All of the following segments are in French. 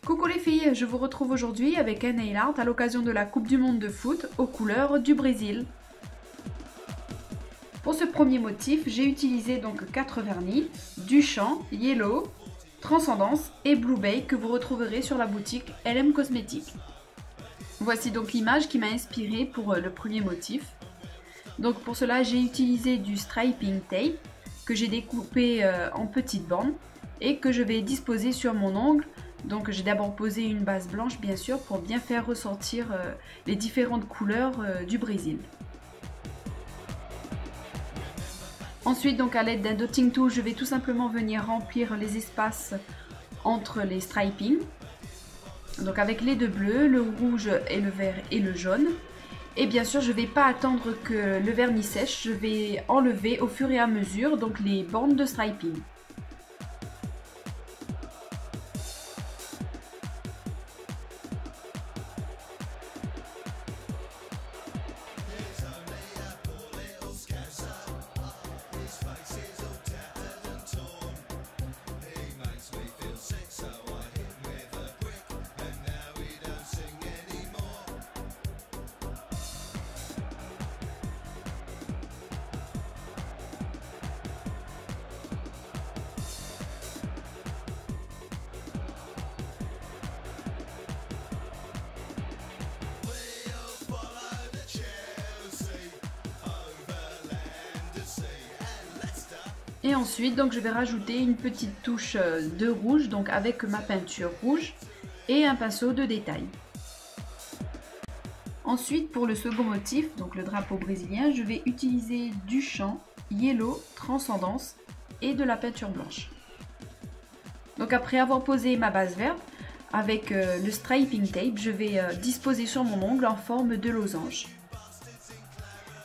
Coucou les filles, je vous retrouve aujourd'hui avec un nail art à l'occasion de la Coupe du Monde de foot aux couleurs du Brésil. Pour ce premier motif, j'ai utilisé donc 4 vernis, Duchamp, Yellow, Transcendance et Blue Bay que vous retrouverez sur la boutique LM Cosmétiques. Voici donc l'image qui m'a inspirée pour le premier motif. Donc pour cela, j'ai utilisé du striping tape que j'ai découpé en petites bandes et que je vais disposer sur mon ongle. Donc j'ai d'abord posé une base blanche bien sûr pour bien faire ressortir les différentes couleurs du Brésil. Ensuite donc à l'aide d'un dotting tool, je vais tout simplement venir remplir les espaces entre les stripings. Donc avec les deux bleus, le rouge et le vert et le jaune. Et bien sûr je ne vais pas attendre que le vernis sèche, je vais enlever au fur et à mesure donc les bandes de striping. Et ensuite, donc, je vais rajouter une petite touche de rouge, donc avec ma peinture rouge et un pinceau de détail. Ensuite, pour le second motif, donc le drapeau brésilien, je vais utiliser Duchamp, Yellow, Transcendance et de la peinture blanche. Donc après avoir posé ma base verte, avec le striping tape, je vais disposer sur mon ongle en forme de losange.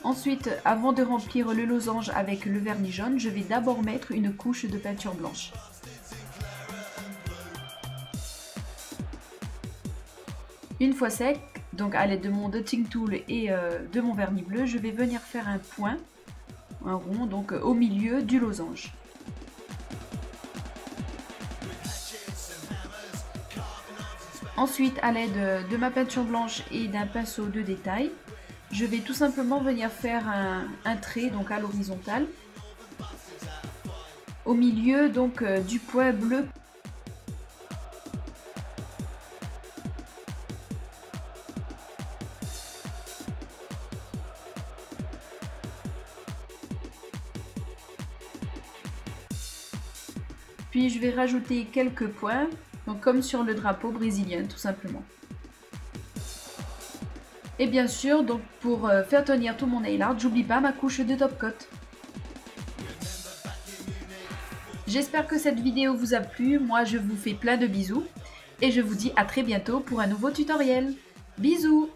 Ensuite, avant de remplir le losange avec le vernis jaune, je vais d'abord mettre une couche de peinture blanche. Une fois sec, donc à l'aide de mon dotting tool et de mon vernis bleu, je vais venir faire un point, un rond, donc au milieu du losange. Ensuite, à l'aide de ma peinture blanche et d'un pinceau de détail, je vais tout simplement venir faire un trait donc à l'horizontale au milieu donc du point bleu. Puis je vais rajouter quelques points, donc comme sur le drapeau brésilien tout simplement. Et bien sûr, donc pour faire tenir tout mon nail art, j'oublie pas ma couche de top coat. J'espère que cette vidéo vous a plu, moi je vous fais plein de bisous et je vous dis à très bientôt pour un nouveau tutoriel. Bisous!